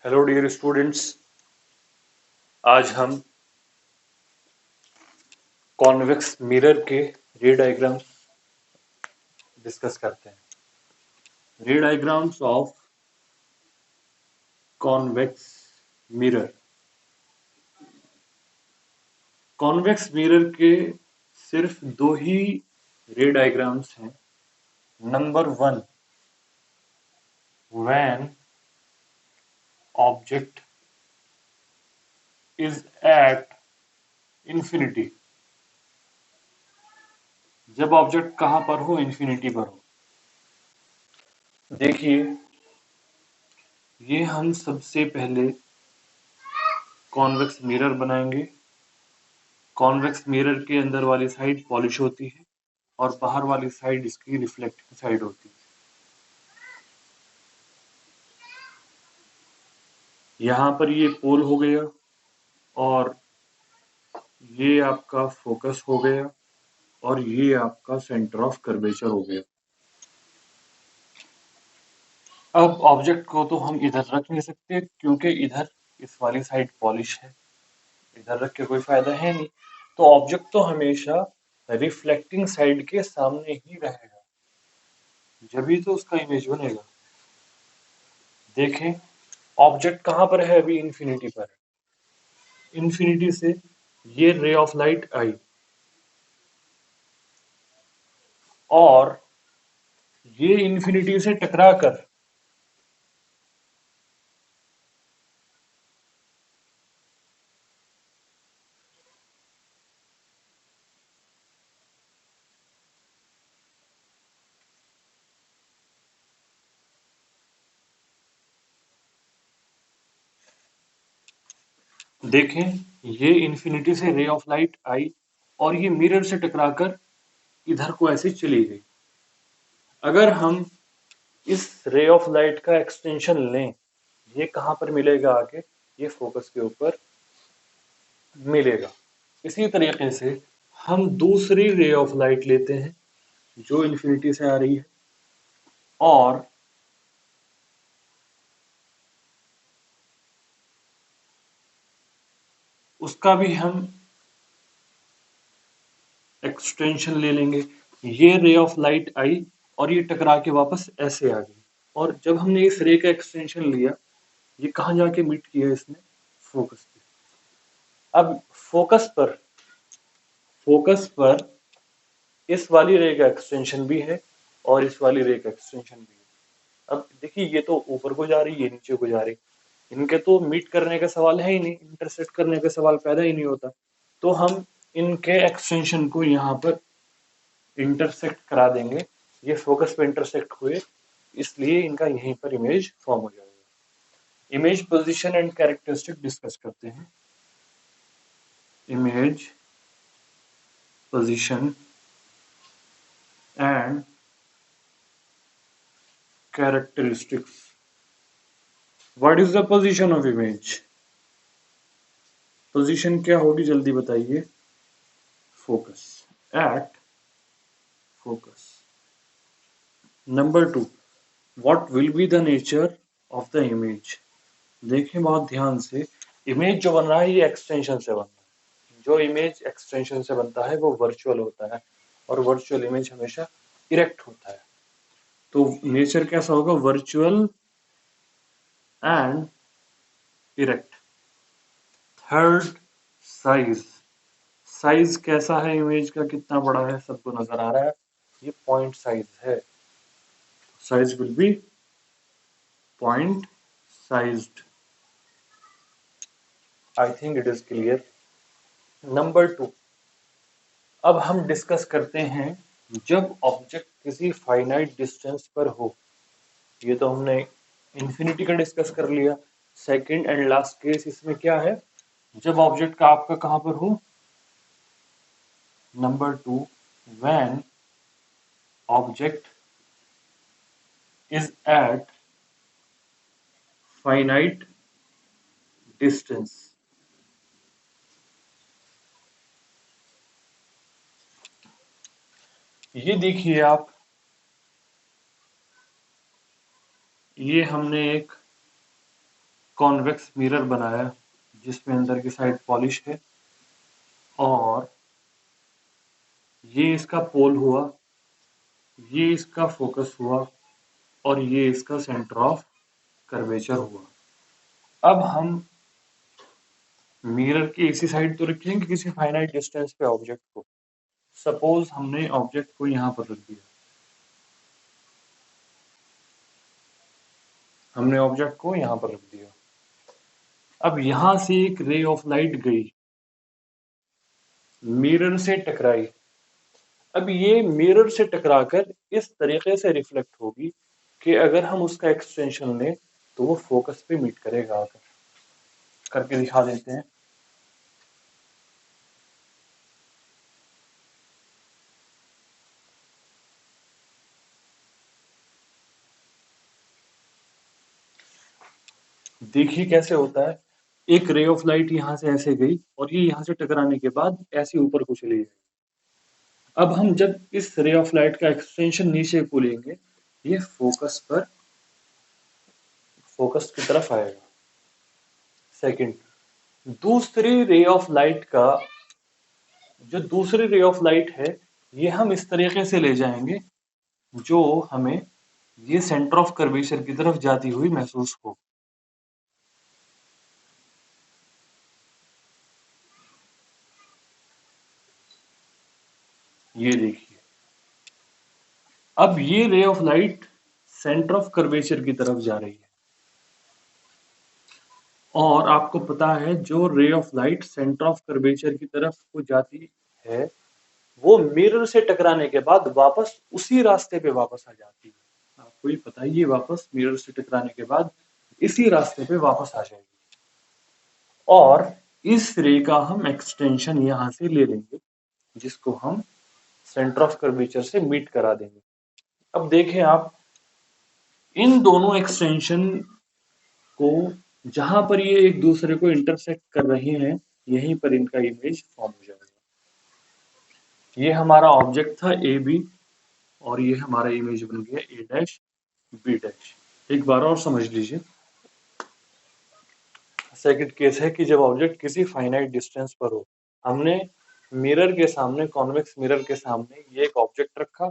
Hello dear students. आज हम convex mirror के रे डायग्राम्स डिस्कस करते हैं। रे diagrams of convex mirror. Convex mirror के सिर्फ दो ही रे डायग्राम्स हैं। Number 1, when object is at infinity. जब ऑब्जेक्ट कहां पर हो? इंफिनिटी पर हो। देखिए, ये हम सबसे पहले कॉन्वेक्स मिरर बनाएंगे। कॉन्वेक्स मिरर के अंदर वाली साइड पॉलिश होती है और बाहर वाली साइड इसकी रिफ्लेक्टिंग साइड होती है। यहाँ पर ये पोल हो गया और ये आपका फोकस हो गया और ये आपका सेंटर ऑफ कर्वेचर हो गया। अब ऑब्जेक्ट को तो हम इधर रख नहीं सकते क्योंकि इधर इस वाली साइड पॉलिश है, इधर रख के कोई फायदा है नहीं। तो ऑब्जेक्ट तो हमेशा रिफ्लेक्टिंग साइड के सामने ही रहेगा, जब भी तो उसका इमेज बनेगा। देखें, ऑब्जेक्ट कहां पर है? अभी इंफिनिटी पर है। इंफिनिटी से ये रे ऑफ लाइट आई और ये इंफिनिटी से टकरा कर देखें, ये इंफिनिटी से रे ऑफ लाइट आई और ये मिरर से टकराकर इधर को ऐसे चली गई। अगर हम इस रे ऑफ लाइट का एक्सटेंशन लें, ये कहां पर मिलेगा? आगे ये फोकस के ऊपर मिलेगा। इसी तरीके से हम दूसरी रे ऑफ लाइट लेते हैं जो इंफिनिटी से आ रही है और उसका भी हम एक्सटेंशन ले लेंगे। ये रे ऑफ लाइट आई और ये टकरा के वापस ऐसे आ गई और जब हमने इस रे का एक्सटेंशन लिया, ये कहाँ जाके मीट किया? इसने फोकस पे। अब फोकस पर इस वाली रे का एक्सटेंशन भी है और इस वाली रे का एक्सटेंशन भी है। अब देखिए, ये तो ऊपर को जा रही है, ये नीचे को जा रही है। इनके तो मीट करने का सवाल है ही नहीं, इंटरसेक्ट करने का सवाल पैदा ही नहीं होता। तो हम इनके एक्सटेंशन को यहाँ पर इंटरसेक्ट करा देंगे। ये फोकस पे इंटरसेक्ट हुए, इसलिए इनका यहीं पर इमेज फॉर्म हो जाएगा। Image position and characteristic discuss करते हैं। Image position and characteristics. What is the position of image? Position क्या होगी, जल्दी बताइए। Focus, at focus. Number 2, what will be the nature of the image? देखें बहुत ध्यान से, इमेज जो बन रहा है ये एक्सटेंशन से बन रहा है। जो इमेज एक्सटेंशन से बनता है वो वर्चुअल होता है और वर्चुअल इमेज हमेशा इरेक्ट होता है। तो नेचर कैसा होगा? Virtual and erect. Third, size. Size कैसा है इमेज का? कितना बड़ा है? सबको नजर आ रहा है, ये पॉइंट साइज है। Size will be point sized. I think it is clear. Number 2, अब हम डिस्कस करते हैं जब ऑब्जेक्ट किसी फाइनाइट डिस्टेंस पर हो। ये तो हमने इंफिनिटी का डिस्कस कर लिया। सेकंड एंड लास्ट केस इसमें क्या है? जब ऑब्जेक्ट का आपका कहां पर हो? Number 2, when object is at finite distance. ये देखिए आप, ये हमने एक कॉन्वेक्स मिरर बनाया जिसमें अंदर की साइड पॉलिश है, और ये इसका पोल हुआ, ये इसका फोकस हुआ, और ये इसका सेंटर ऑफ कर्वेचर हुआ। अब हम मिरर की इसी साइड तो रखेंगे किसी फाइनाइट डिस्टेंस पे ऑब्जेक्ट को। सपोज हमने ऑब्जेक्ट को यहां पर रख दिया, हमने ऑब्जेक्ट को यहां पर रख दिया। अब यहां से एक रे ऑफ लाइट गई, मिरर से टकराई। अब ये मिरर से टकराकर इस तरीके से रिफ्लेक्ट होगी कि अगर हम उसका एक्सटेंशन लें तो वो फोकस पे मीट करेगा आकर। करके दिखा देते हैं। देखिए कैसे होता है। एक रे ऑफ लाइट यहां से ऐसे गई और ये यहां से टकराने के बाद ऐसे ऊपर को चली गई। अब हम जब इस रे ऑफ लाइट का एक्सटेंशन नीचे को लेंगे, ये फोकस की तरफ आएगा। सेकंड, दूसरी रे ऑफ लाइट का जो दूसरी रे ऑफ लाइट है, ये हम इस तरीके से ले जाएंगे जो हमें ये सेंटर ऑफ कर्वेचर की तरफ जाती हुई महसूस हो। ये देखिए, अब ये ray of light centre of curvature की तरफ जा रही है, और आपको पता है जो ray of light centre of curvature की तरफ को जाती है वो मिरर से टकराने के बाद वापस उसी रास्ते पे वापस आ जाती है। आपको ये पता है, ये वापस मिरर से टकराने के बाद इसी रास्ते पे वापस आ जाएगी, और इस रे का हम एक्सटेंशन यहां से ले लेंगे जिसको हम सेंटर ऑफ कर्वेचर से मीट करा देंगे। अब देखें आप, इन दोनों एक्सटेंशन को जहां पर ये एक दूसरे को इंटरसेक्ट कर रहे हैं, यहीं पर इनका इमेज फॉर्म हो जाएगा। ये हमारा ऑब्जेक्ट था ए बी, और ये हमारा इमेज बन गया ए डैश बी डैश। एक बार और समझ लीजिए। सेकंड केस है कि जब ऑब्जेक्ट किसी फाइनाइट डिस्टेंस पर हो, हमने मिरर के सामने, कॉन्वेक्स मिरर के सामने ये एक ऑब्जेक्ट रखा,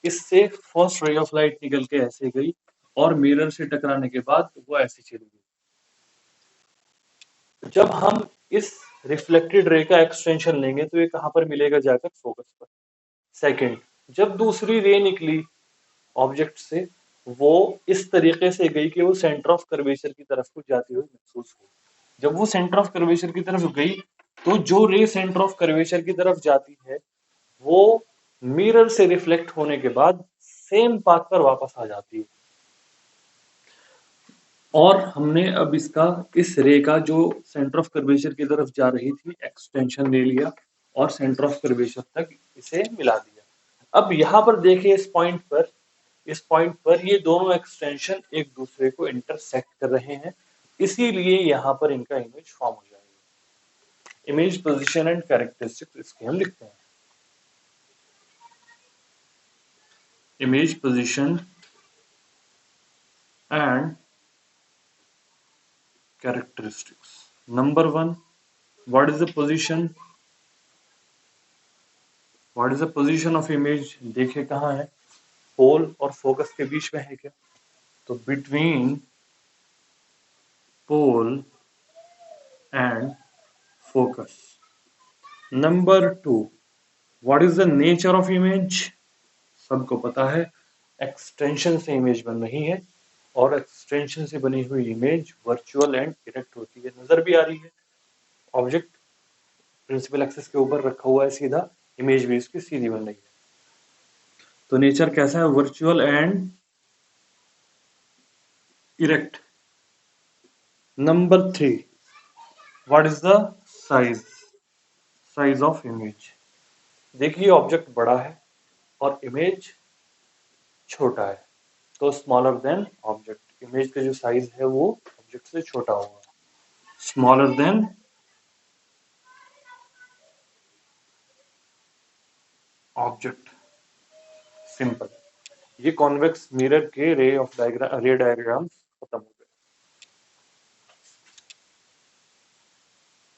इससे फर्स्ट रे ऑफ लाइट निकल के ऐसे गई और मिरर से टकराने के बाद वो ऐसे चली गई। जब हम इस रिफ्लेक्टेड रे का एक्सटेंशन लेंगे तो ये कहां पर मिलेगा? जाकर फोकस पर। सेकंड, जब दूसरी रे निकली ऑब्जेक्ट से, वो इस तरीके से गई कि वो सेंटर ऑफ कर्वेचर की तरफ को जाती हुई महसूस हुई। जब वो सेंटर ऑफ कर्वेचर की तरफ गई तो जो रे सेंटर ऑफ कर्वेचर की तरफ जाती है वो मिरर से रिफ्लेक्ट होने के बाद सेम पाथ पर वापस आ जाती है। और हमने अब इसका, इस रे का जो सेंटर ऑफ कर्वेचर की तरफ जा रही थी, एक्सटेंशन ले लिया और सेंटर ऑफ कर्वेचर तक इसे मिला दिया। अब यहां पर देखिए, इस पॉइंट पर ये दोनों एक्सटेंशन एक दूसरे को इंटरसेक्ट कर रहे हैं, इसीलिए यहां पर इनका इमेज फॉर्म हो जाएगा। इमेज पोजीशन एंड कैरेक्टरिस्टिक्स इसके हम लिखते हैं। Image position and characteristics. Number one, what is the position? What is the position of image? देखे कहाँ है? पोल और फोकस के बीच में है क्या? तो between pole and focus. Number two, what is the nature of image? सबको पता है, एक्सटेंशन से इमेज बन रही है, और एक्सटेंशन से बनी हुई इमेज वर्चुअल एंड इरेक्ट होती है। नजर भी आ रही है, ऑब्जेक्ट प्रिंसिपल एक्सिस के ऊपर रखा हुआ है सीधा, इमेज भी इसकी सीधी बन रही है। तो नेचर कैसा है? Virtual and erect. Number three, what is the size? Size of image. देखिए ऑब्जेक्ट बड़ा है और इमेज छोटा है, तो स्मॉलर देन ऑब्जेक्ट। इमेज का जो साइज है वो ऑब्जेक्ट से छोटा होगा, स्मॉलर देन ऑब्जेक्ट। सिंपल। ये कॉन्वेक्स मिरर के रे डायग्राम खत्म हो